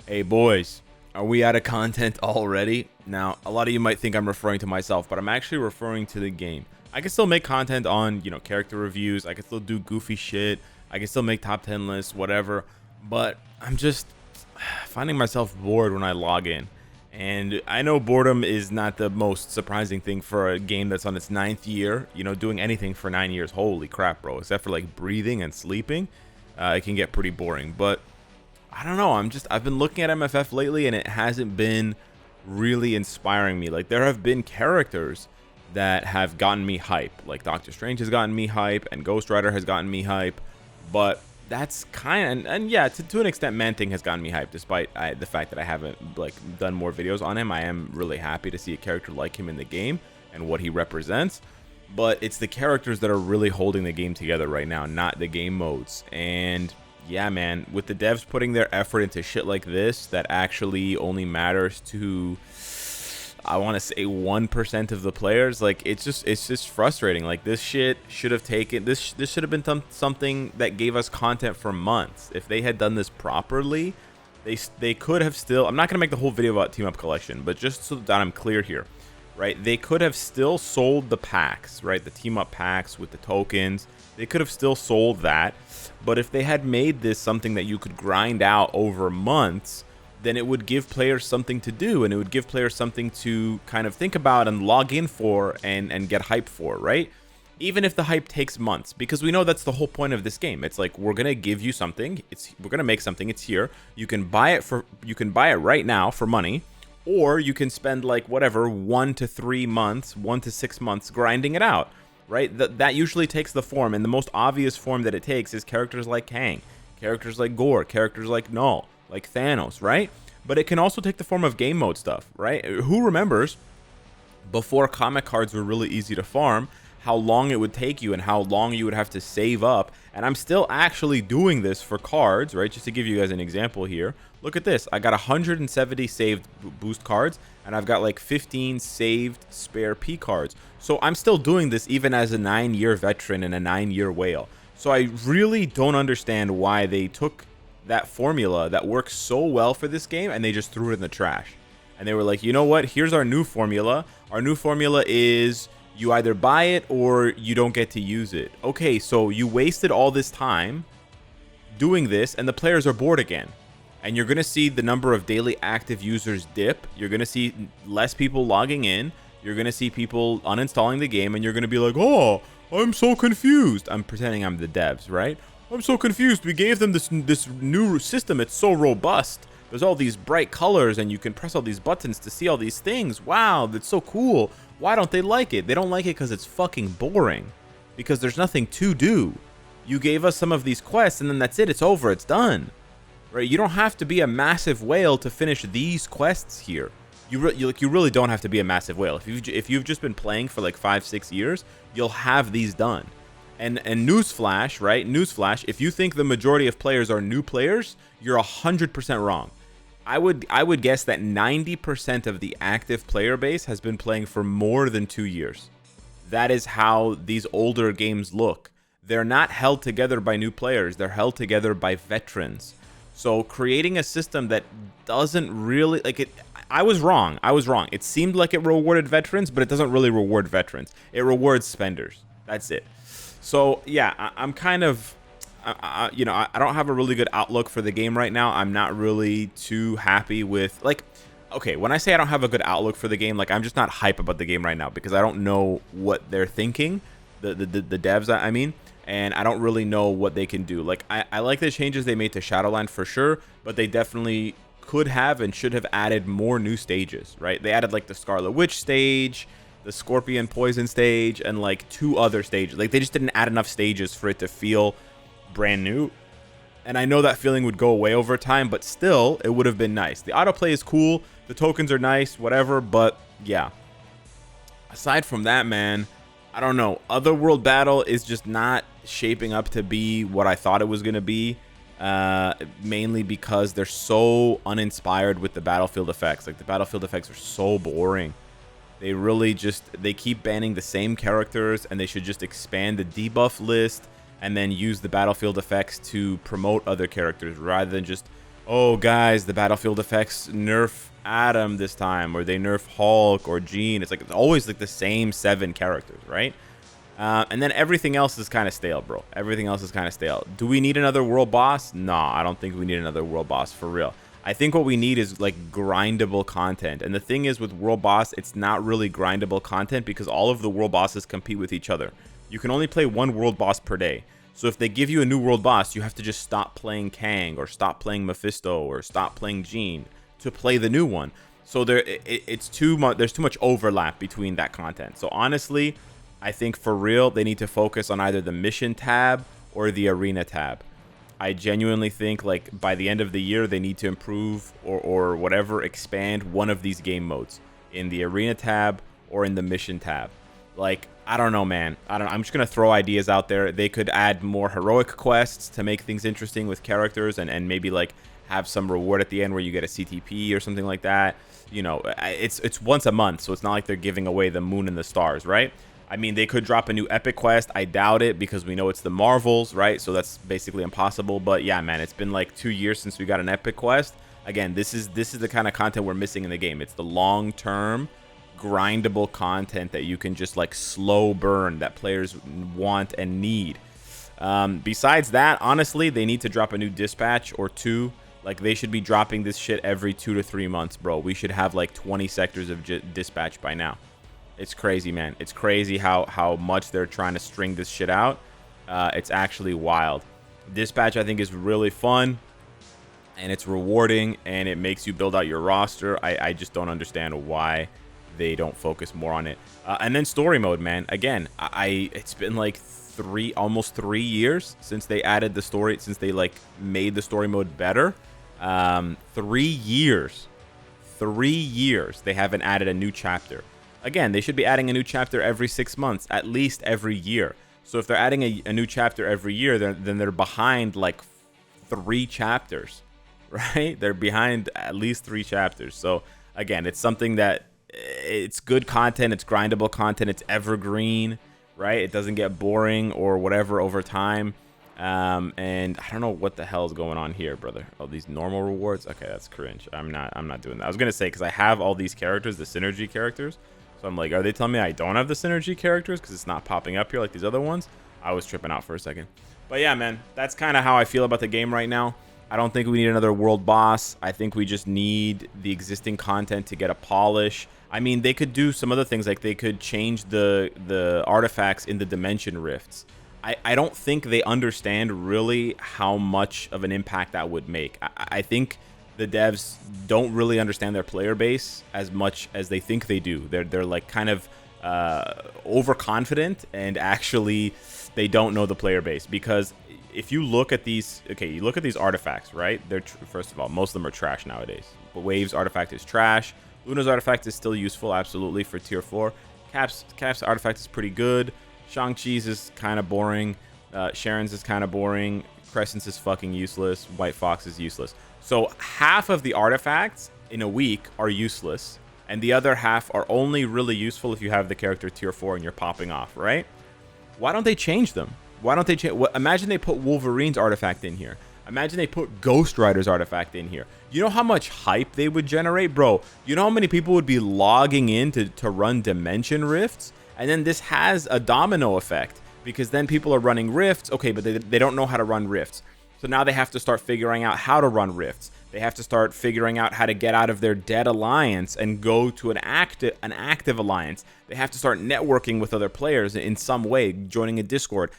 Hey boys, are we out of content already? Now, a lot of you might think I'm referring to myself, but I'm actually referring to the game. I can still make content on, character reviews. I can still do goofy shit. I can still make top 10 lists, whatever. But I'm just finding myself bored when I log in. And I know boredom is not the most surprising thing for a game that's on its 9th year. Doing anything for 9 years. Holy crap, bro. Except for like breathing and sleeping, it can get pretty boring. But I don't know. I've been looking at MFF lately and it hasn't been really inspiring me. Like, there have been characters that have gotten me hype. Like Doctor Strange has gotten me hype and Ghost Rider has gotten me hype. But that's kind of, and yeah, to an extent, Man-Thing has gotten me hype, despite the fact that I haven't like done more videos on him. I am really happy to see a character like him in the game and what he represents. But it's the characters that are really holding the game together right now, not the game modes. And yeah, man, with the devs putting their effort into shit like this that actually only matters to, I want to say, 1% of the players, like, it's just frustrating. Like, this shit should have taken, this should have been something that gave us content for months. If they had done this properly, they could have still, I'm not going to make the whole video about Team Up Collection, but just so that I'm clear here, right? They could have still sold the packs, right? The Team Up packs with the tokens. They could have still sold that. But if they had made this something that you could grind out over months, then it would give players something to do, and it would give players something to kind of think about and log in for and get hype for, right? Even if the hype takes months, because we know that's the whole point of this game. It's like, we're gonna give you something. We're gonna make something. It's here. You can buy it right now for money, or you can spend like whatever 1 to 3 months, 1 to 6 months grinding it out. Right? That usually takes the form, and the most obvious form that it takes is characters like Kang, characters like Gore, characters like Null, like Thanos, right? But it can also take the form of game mode stuff, right? Who remembers before comic cards were really easy to farm, how long it would take you and how long you would have to save up? And I'm still actually doing this for cards, right? Just to give you guys an example here. Look at this. I got 170 saved boost cards, and I've got like 15 saved spare P cards. So I'm still doing this even as a 9-year veteran and a 9-year whale. So I really don't understand why they took that formula that works so well for this game and they just threw it in the trash. And they were like, you know what? Here's our new formula. Our new formula is you either buy it or you don't get to use it. Okay, so you wasted all this time doing this and the players are bored again. And you're going to see the number of daily active users dip. You're going to see less people logging in. You're going to see people uninstalling the game, and you're going to be like, oh, I'm so confused. I'm pretending I'm the devs, right? I'm so confused. We gave them this new system. It's so robust. There's all these bright colors, and you can press all these buttons to see all these things. Wow, that's so cool. Why don't they like it? They don't like it because it's fucking boring. Because there's nothing to do. You gave us some of these quests, and then that's it. It's over. It's done. Right? You don't have to be a massive whale to finish these quests here. You really don't have to be a massive whale. If you've just been playing for like 5-6 years, you'll have these done. And newsflash, right? Newsflash, if you think the majority of players are new players, you're 100% wrong. I would guess that 90% of the active player base has been playing for more than 2 years. That is how these older games look. They're not held together by new players. They're held together by veterans. So creating a system that doesn't really, like, it, I was wrong. It seemed like it rewarded veterans, but it doesn't really reward veterans. It rewards spenders. That's it. So yeah, I'm kind of, I don't have a really good outlook for the game right now. I'm not really too happy with, like, okay, when I say I don't have a good outlook for the game, like, I'm just not hype about the game right now because I don't know what they're thinking, the devs, I mean. And I don't really know what they can do. Like, I like the changes they made to Shadowland for sure, but they definitely could have and should have added more new stages, right? They added like the Scarlet Witch stage, the Scorpion Poison stage, and like 2 other stages. Like, they just didn't add enough stages for it to feel brand new. And I know that feeling would go away over time, but still, it would have been nice. The autoplay is cool, the tokens are nice, whatever, but yeah. Aside from that, man, I don't know. Otherworld Battle is just not shaping up to be what I thought it was going to be, mainly because they're so uninspired with the battlefield effects. Like, the battlefield effects are so boring. They really just, they keep banning the same characters, and they should just expand the debuff list and then use the battlefield effects to promote other characters rather than just oh guys, the battlefield effects nerf Adam this time, or they nerf Hulk or Jean. It's like it's always like the same 7 characters, right? And then everything else is kind of stale, bro. Everything else is kind of stale. Do we need another world boss? Nah, I don't think we need another world boss for real. I think what we need is like grindable content. And the thing is with world boss, it's not really grindable content because all of the world bosses compete with each other. You can only play one world boss per day. So if they give you a new world boss, you have to just stop playing Kang or stop playing Mephisto or stop playing Jean to play the new one. So it's too much. There's too much overlap between that content. So honestly, I think for real, they need to focus on either the mission tab or the arena tab. I genuinely think like by the end of the year, they need to improve or whatever, expand one of these game modes in the arena tab or in the mission tab. Like, I don't know, man. I'm just going to throw ideas out there. They could add more heroic quests to make things interesting with characters and maybe like have some reward at the end where you get a CTP or something like that. You know, it's once a month, so it's not like they're giving away the moon and the stars, right? I mean, they could drop a new epic quest. I doubt it because we know it's the Marvels, right? So that's basically impossible. But yeah, man, it's been like 2 years since we got an epic quest. Again, this is the kind of content we're missing in the game. It's the long-term grindable content that you can just like slow burn that players want and need. Besides that, honestly, they need to drop a new dispatch or 2. Like, they should be dropping this shit every 2 to 3 months, bro. We should have like 20 sectors of dispatch by now. It's crazy, man. It's crazy how much they're trying to string this shit out. It's actually wild. Dispatch, I think, is really fun, and it's rewarding, and it makes you build out your roster. I just don't understand why they don't focus more on it. And then story mode, man. Again, it's been like almost 3 years since they added the story, since they like made the story mode better. 3 years. 3 years they haven't added a new chapter. Again, they should be adding a new chapter every 6 months, at least every year. So if they're adding a new chapter every year, then they're behind like 3 chapters, right? They're behind at least 3 chapters. So again, it's something that it's good content, it's grindable content, it's evergreen, right? It doesn't get boring or whatever over time. And I don't know what the hell is going on here, brother. Oh, these normal rewards. Okay, that's cringe. I'm not doing that. I was gonna say because I have all these characters, the synergy characters. So I'm like, are they telling me I don't have the synergy characters because it's not popping up here like these other ones? I was tripping out for a second. But yeah, man, that's kind of how I feel about the game right now. I don't think we need another world boss. I think we just need the existing content to get a polish. I mean, they could do some other things, like they could change the artifacts in the dimension rifts. I don't think they understand really how much of an impact that would make. I think the devs don't really understand their player base as much as they think they do. They're like kind of overconfident, and actually they don't know the player base. Because if you look at these, okay, you look at these artifacts, right? They're first of all, most of them are trash nowadays. But Wave's artifact is trash. Luna's artifact is still useful, absolutely, for tier 4. Cap's artifact is pretty good. Shang-Chi's is kind of boring. Sharon's is kind of boring. Crescent's is fucking useless. White Fox is useless. So half of the artifacts in a week are useless, and the other half are only really useful if you have the character tier 4 and you're popping off, right? Why don't they change them? Why don't they change? Imagine they put Wolverine's artifact in here. Imagine they put Ghost Rider's artifact in here. You know how much hype they would generate, bro? You know how many people would be logging in to run Dimension Rifts? And then this has a domino effect, because then people are running Rifts. Okay, but they don't know how to run Rifts. So now they have to start figuring out how to run Rifts. They have to start figuring out how to get out of their dead alliance and go to an active alliance. They have to start networking with other players in some way, joining a Discord,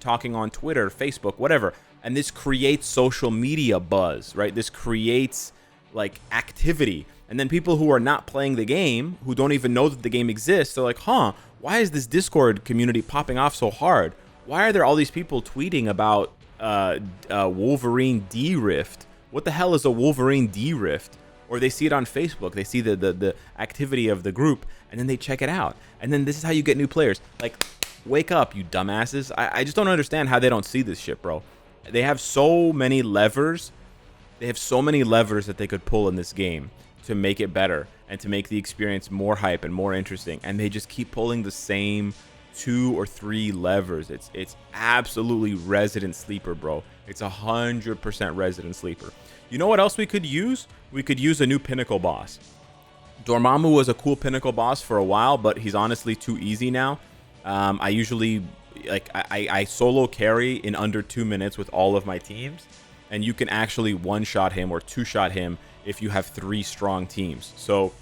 talking on Twitter, Facebook, whatever. And this creates social media buzz, right? This creates like activity. And then people who are not playing the game, who don't even know that the game exists, they're like, huh, why is this Discord community popping off so hard? Why are there all these people tweeting about Wolverine D-Rift? What the hell is a Wolverine D-Rift? Or they see it on Facebook. They see the activity of the group, and then they check it out. And then this is how you get new players. Like, wake up, you dumbasses. I just don't understand how they don't see this shit, bro. They have so many levers. They have so many levers that they could pull in this game to make it better and to make the experience more hype and more interesting. And they just keep pulling the same 2 or 3 levers. It's absolutely resident sleeper, bro. It's 100% resident sleeper. You know what else we could use? We could use a new pinnacle boss. Dormammu was a cool pinnacle boss for a while, but he's honestly too easy now. I usually I solo carry in under 2 minutes with all of my teams, and you can actually one-shot him or two-shot him if you have 3 strong teams. So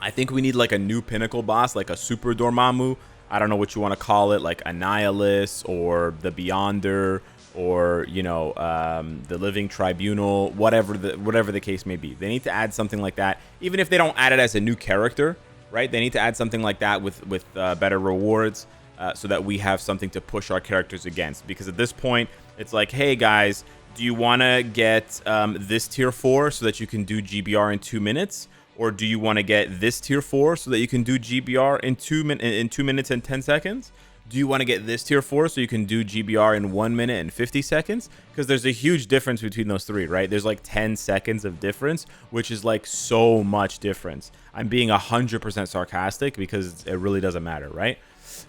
I think we need like a new pinnacle boss, like a super Dormammu. I don't know what you want to call it, like Annihilus or the Beyonder, or the Living Tribunal, whatever the case may be. They need to add something like that, even if they don't add it as a new character, right? They need to add something like that with better rewards, so that we have something to push our characters against. Because at this point, it's like, hey guys, do you want to get this tier 4 so that you can do GBR in 2 minutes? Or do you want to get this tier 4 so that you can do GBR in 2 minutes and 10 seconds? Do you want to get this tier 4 so you can do GBR in 1 minute and 50 seconds? Because there's a huge difference between those 3, right? There's like 10 seconds of difference, which is like so much difference. I'm being 100% sarcastic because it really doesn't matter, right?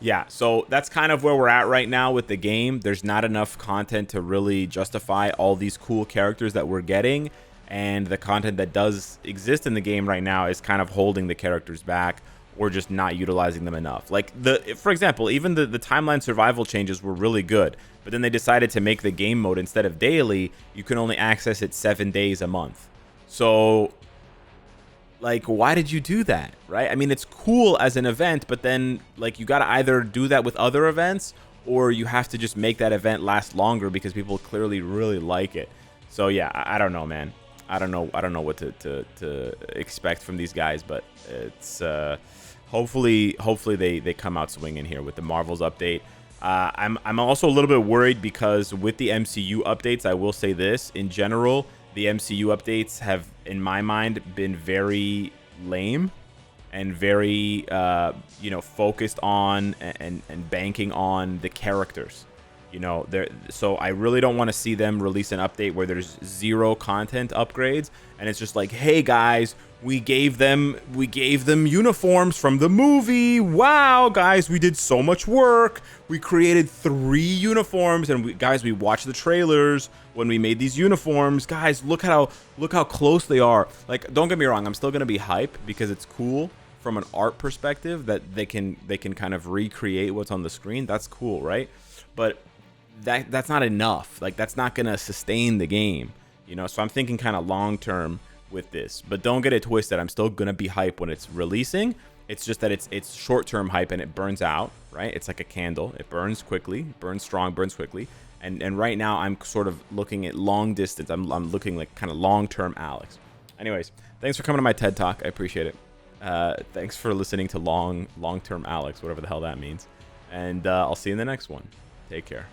Yeah, so that's kind of where we're at right now with the game. There's not enough content to really justify all these cool characters that we're getting. And the content that does exist in the game right now is kind of holding the characters back, or just not utilizing them enough. Like, for example, even the timeline survival changes were really good, but then they decided to make the game mode, instead of daily, you can only access it 7 days a month. So, like, why did you do that, right? I mean, it's cool as an event, but then, like, you gotta either do that with other events, or you have to just make that event last longer because people clearly really like it. So yeah, I don't know, man. I don't know what to expect from these guys, but it's hopefully they come out swinging here with the Marvels update. I'm also a little bit worried because with the MCU updates, I will say this in general, the MCU updates have, in my mind, been very lame and very focused on and banking on the characters. So I really don't want to see them release an update where there's 0 content upgrades, and it's just like, hey guys, we gave them uniforms from the movie. Wow, guys, we did so much work. We created 3 uniforms, and we watched the trailers when we made these uniforms. Guys, look how close they are. Like, don't get me wrong, I'm still gonna be hype because it's cool from an art perspective that they can kind of recreate what's on the screen. That's cool, right? But that's not enough. Like, that's not gonna sustain the game, so I'm thinking kind of long term with this. But don't get it twisted, I'm still gonna be hype when it's releasing. It's just that it's short-term hype and it burns out, right? It's like a candle. It burns quickly, burns strong, burns quickly. And right now I'm sort of looking at long distance. I'm looking like kind of long-term Alex. Anyways, thanks for coming to my TED Talk. I appreciate it. Thanks for listening to long-term Alex, whatever the hell that means. And I'll see you in the next one. Take care.